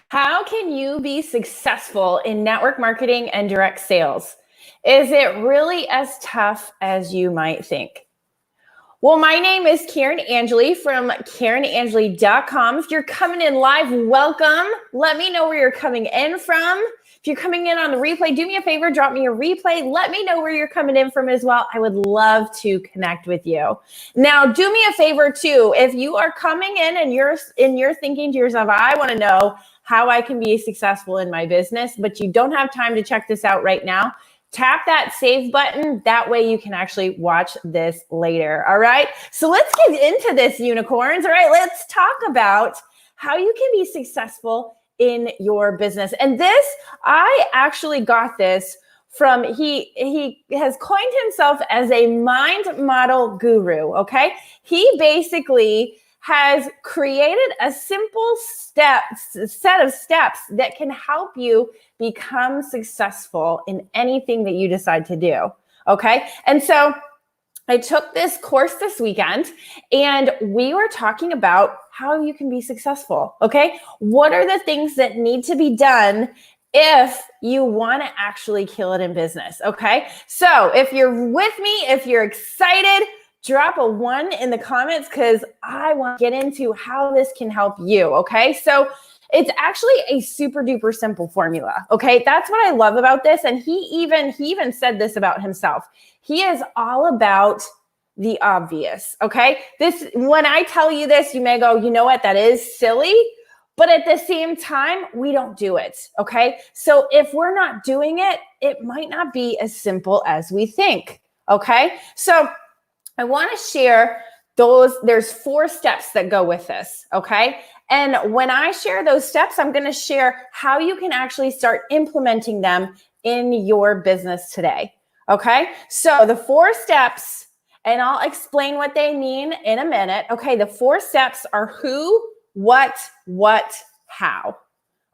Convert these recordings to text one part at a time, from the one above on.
How can you be successful in network marketing and direct sales? Is it really as tough as you might think? Well, my name is Karen Angeli from KarenAngeli.com. If you're coming in live, welcome. Let me know where you're coming in from. If you're coming in on the replay, do me a favor, drop me a replay. Let me know where you're coming in from as well. I would love to connect with you. Now, do me a favor too. If you are coming in and you're thinking to yourself, I want to know how I can be successful in my business, but you don't have time to check this out right now, tap that save button. That way you can actually watch this later. All right. So let's get into this, unicorns. All right. Let's talk about how you can be successful in your business. And this, I actually got this from, he has coined himself as a mind model guru. Okay. He basically has created a simple set of steps that can help you become successful in anything that you decide to do. Okay. And so I took this course this weekend and we were talking about how you can be successful. Okay. What are the things that need to be done if you want to actually kill it in business? Okay. So if you're with me, if you're excited, drop a 1 in the comments because I want to get into how this can help you. Okay. So it's actually a super duper simple formula. Okay. That's what I love about this. And he even said this about himself. He is all about the obvious. Okay. When I tell you this, you may go, you know what? That is silly. But at the same time, we don't do it. Okay. So if we're not doing it, it might not be as simple as we think. Okay. So I want to share there's 4 steps that go with this, okay? And when I share those steps, I'm going to share how you can actually start implementing them in your business today, okay? So the 4 steps, and I'll explain what they mean in a minute. Okay, the 4 steps are who, what, how,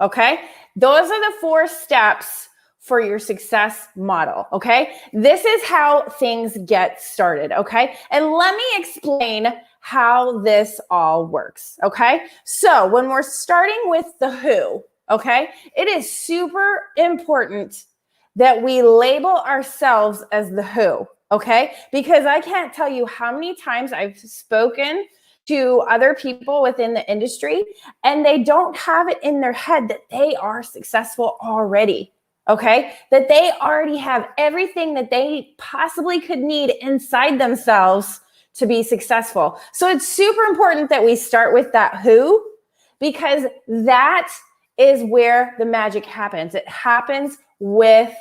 okay? Those are the 4 steps for your success model, okay? This is how things get started, okay? And let me explain how this all works, okay? So when we're starting with the who, okay, it is super important that we label ourselves as the who, okay? Because I can't tell you how many times I've spoken to other people within the industry and they don't have it in their head that they are successful already. Okay, that they already have everything that they possibly could need inside themselves to be successful. So it's super important that we start with that who, because that is where the magic happens. It happens with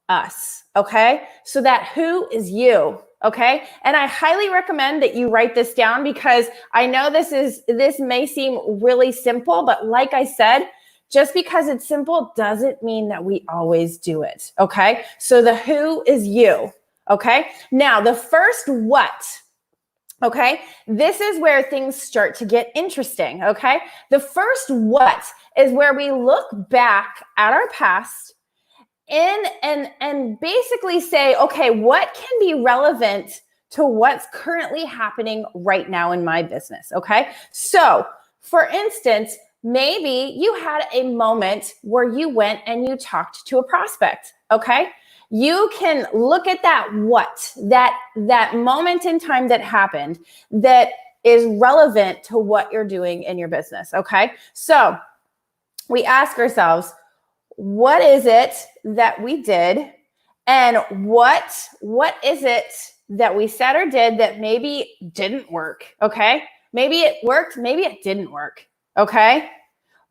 us. Okay, so that who is you. Okay, and I highly recommend that you write this down because I know this may seem really simple, but like I said, just because it's simple doesn't mean that we always do it, okay? So the who is you, okay? Now, the first what, okay? This is where things start to get interesting, okay? The first what is where we look back at our past and basically say, okay, what can be relevant to what's currently happening right now in my business, okay? So, for instance, maybe you had a moment where you went and you talked to a prospect, okay? You can look at that that moment in time that happened that is relevant to what you're doing in your business, okay? So we ask ourselves, what is it that we did? And what is it that we said or did that maybe didn't work, okay? Maybe it worked, maybe it didn't work. Okay.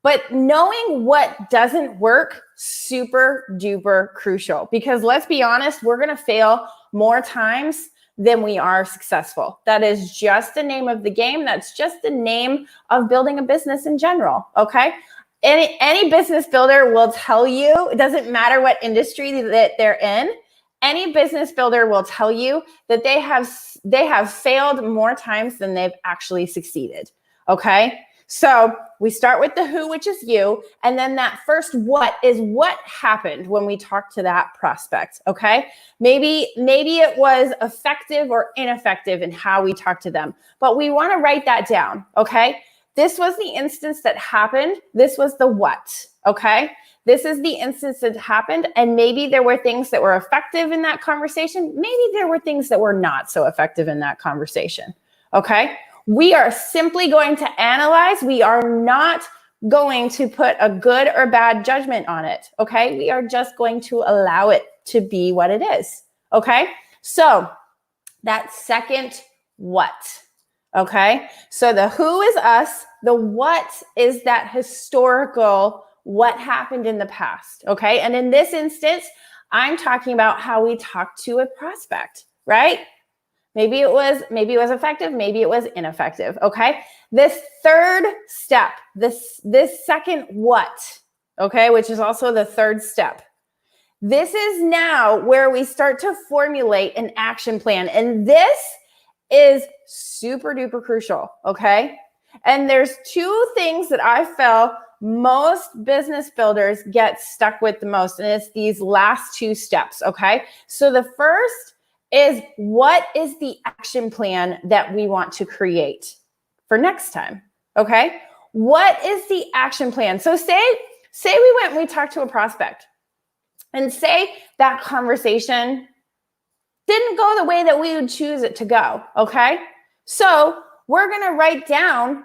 But knowing what doesn't work, super duper crucial, because let's be honest, we're going to fail more times than we are successful. That is just the name of the game. That's just the name of building a business in general. Okay. Any business builder will tell you, it doesn't matter what industry that they're in. Any business builder will tell you that they have failed more times than they've actually succeeded. Okay. So we start with the who, which is you. And then that first what is what happened when we talked to that prospect. Okay. Maybe it was effective or ineffective in how we talked to them, but we want to write that down. Okay. This was the instance that happened. This was the what, okay? This is the instance that happened, and maybe there were things that were effective in that conversation. Maybe there were things that were not so effective in that conversation, okay? We are simply going to analyze. We are not going to put a good or bad judgment on it, okay? We are just going to allow it to be what it is, okay? So that second what, okay? So the who is us, the what is that historical what happened in the past, okay? And in this instance, I'm talking about how we talk to a prospect, right? Maybe it was effective, maybe it was ineffective, okay? This third step, this second what, okay, which is also the third step. This is now where we start to formulate an action plan. And this is super duper crucial, okay? And there's two things that I felt most business builders get stuck with the most, and it's these last two steps, okay? So the first is, what is the action plan that we want to create for next time, okay? What is the action plan? So say we went and we talked to a prospect, and say that conversation didn't go the way that we would choose it to go, okay? So we're gonna write down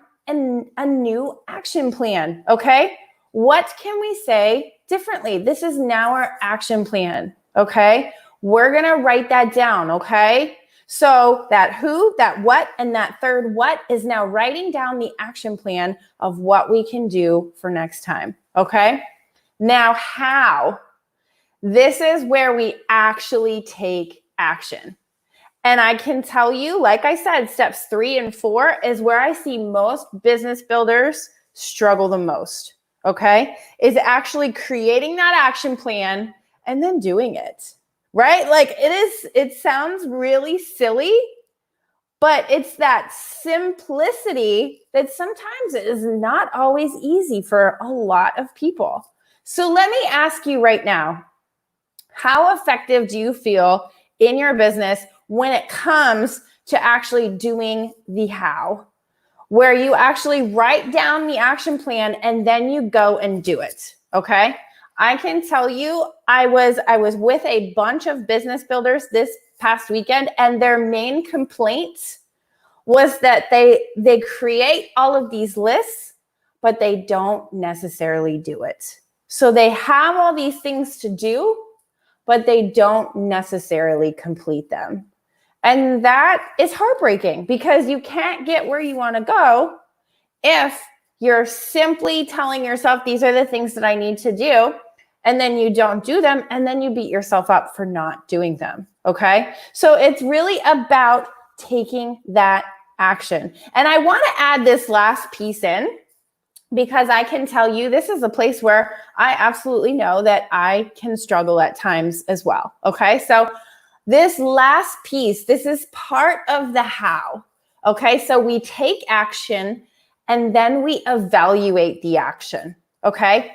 a new action plan, okay? What can we say differently? This is now our action plan, okay? We're gonna write that down, okay? So that who, that what, and that third what is now writing down the action plan of what we can do for next time, okay? Now how? This is where we actually take action. And I can tell you, like I said, steps 3 and 4 is where I see most business builders struggle the most, okay? Is actually creating that action plan and then doing it, right? Like it sounds really silly, but it's that simplicity that sometimes is not always easy for a lot of people. So let me ask you right now, how effective do you feel in your business when it comes to actually doing the how, where you actually write down the action plan and then you go and do it, okay? I can tell you, I was with a bunch of business builders this past weekend, and their main complaint was that they create all of these lists, but they don't necessarily do it. So they have all these things to do, but they don't necessarily complete them. And that is heartbreaking, because you can't get where you want to go if you're simply telling yourself, these are the things that I need to do, and then you don't do them, and then you beat yourself up for not doing them, okay? So it's really about taking that action. And I want to add this last piece in, because I can tell you this is a place where I absolutely know that I can struggle at times as well, okay? So this last piece, this is part of the how, okay? So we take action and then we evaluate the action, okay?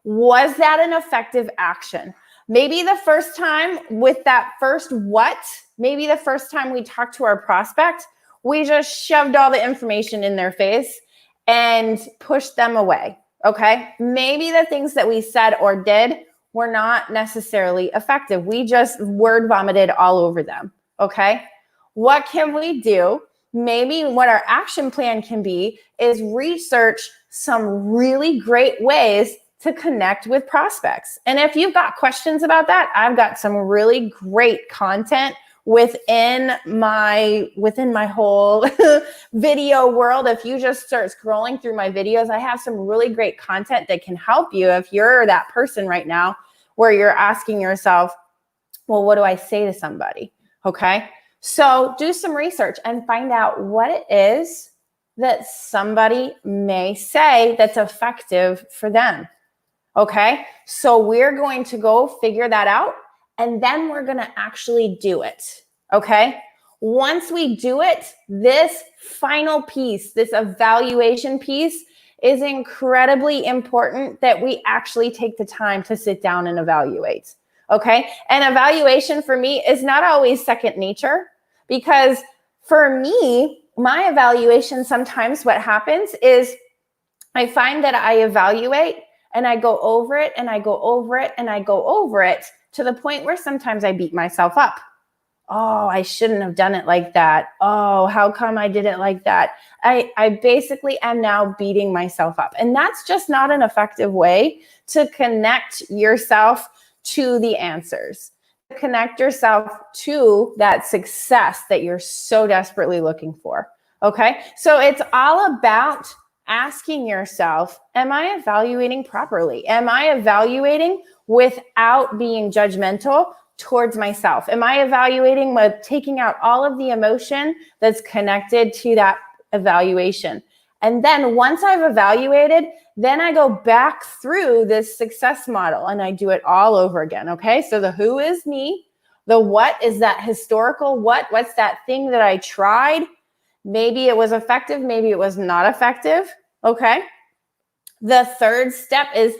Was that an effective action? Maybe the first time with that first what, maybe the first time we talked to our prospect, we just shoved all the information in their face and pushed them away, okay? Maybe the things that we said or did were not necessarily effective. We just word vomited all over them, okay? What can we do? Maybe what our action plan can be is research some really great ways to connect with prospects. And if you've got questions about that, I've got some really great content within my whole video world. If you just start scrolling through my videos, I have some really great content that can help you if you're that person right now where you're asking yourself, well, what do I say to somebody? Okay. So do some research and find out what it is that somebody may say that's effective for them. Okay. So we're going to go figure that out, and then we're going to actually do it, okay? Once we do it, this final piece, this evaluation piece, is incredibly important that we actually take the time to sit down and evaluate, okay? And evaluation for me is not always second nature, because for me, my evaluation, sometimes what happens is I find that I evaluate and I go over it and I go over it and I go over it to the point where sometimes I beat myself up. Oh, I shouldn't have done it like that. Oh, how come I did it like that? I basically am now beating myself up. And that's just not an effective way to connect yourself to the answers, connect yourself to that success that you're so desperately looking for. Okay. So it's all about asking yourself, am I evaluating properly? Am I evaluating without being judgmental towards myself? Am I evaluating with taking out all of the emotion that's connected to that evaluation? And then once I've evaluated, then I go back through this success model and I do it all over again. Okay. So the who is me. The what is that historical what's that thing that I tried? Maybe it was effective. Maybe it was not effective. Okay. The third step is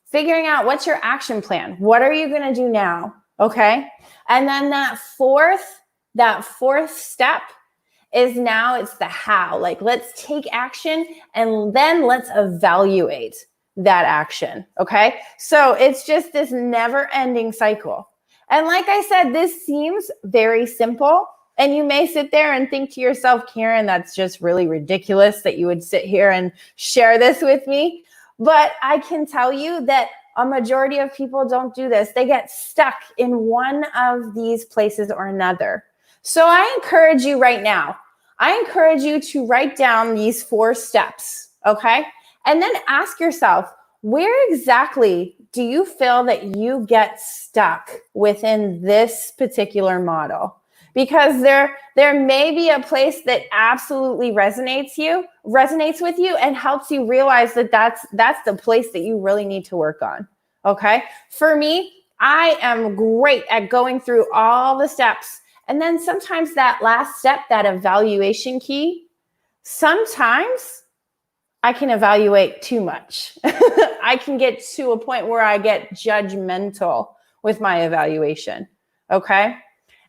figuring out what's your action plan. What are you going to do now? Okay. And then that fourth step is now it's the how. Like, let's take action and then let's evaluate that action. Okay. So it's just this never ending cycle. And like I said, this seems very simple. And you may sit there and think to yourself, Karen, that's just really ridiculous that you would sit here and share this with me. But I can tell you that a majority of people don't do this. They get stuck in one of these places or another. So I encourage you right now, I encourage you to write down these 4 steps, okay? And then ask yourself, where exactly do you feel that you get stuck within this particular model? Because there may be a place that absolutely resonates with you and helps you realize that that's the place that you really need to work on. Okay. For me, I am great at going through all the steps. And then sometimes that last step, that evaluation key, sometimes I can evaluate too much. I can get to a point where I get judgmental with my evaluation. Okay.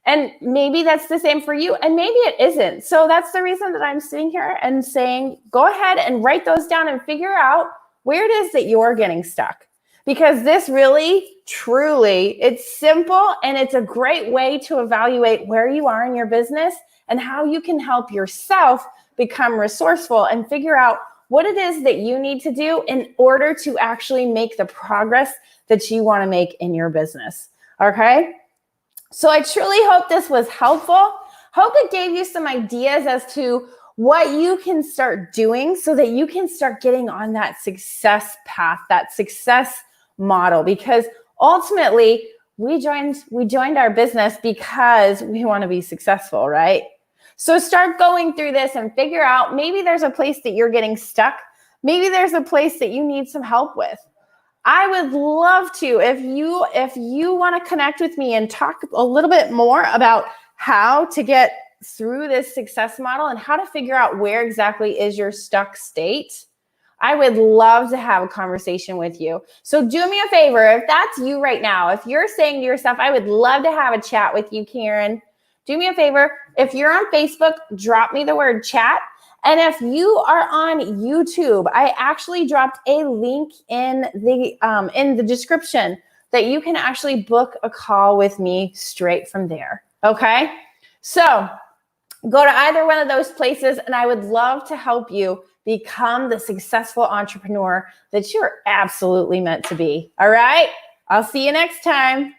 And maybe that's the same for you, and maybe it isn't. So that's the reason that I'm sitting here and saying, go ahead and write those down and figure out where it is that you're getting stuck. Because this really, truly, it's simple and it's a great way to evaluate where you are in your business and how you can help yourself become resourceful and figure out what it is that you need to do in order to actually make the progress that you want to make in your business. Okay? So I truly hope this was helpful. Hope it gave you some ideas as to what you can start doing so that you can start getting on that success path, that success model, because ultimately we joined our business because we want to be successful, right? So start going through this and figure out, maybe there's a place that you're getting stuck. Maybe there's a place that you need some help with. I would love to, if you want to connect with me and talk a little bit more about how to get through this success model and how to figure out where exactly is your stuck state, I would love to have a conversation with you. So do me a favor, if that's you right now, if you're saying to yourself, I would love to have a chat with you, Karen, do me a favor. If you're on Facebook, drop me the word chat. And if you are on YouTube, I actually dropped a link in the description that you can actually book a call with me straight from there. Okay? So go to either one of those places and I would love to help you become the successful entrepreneur that you're absolutely meant to be. All right? I'll see you next time.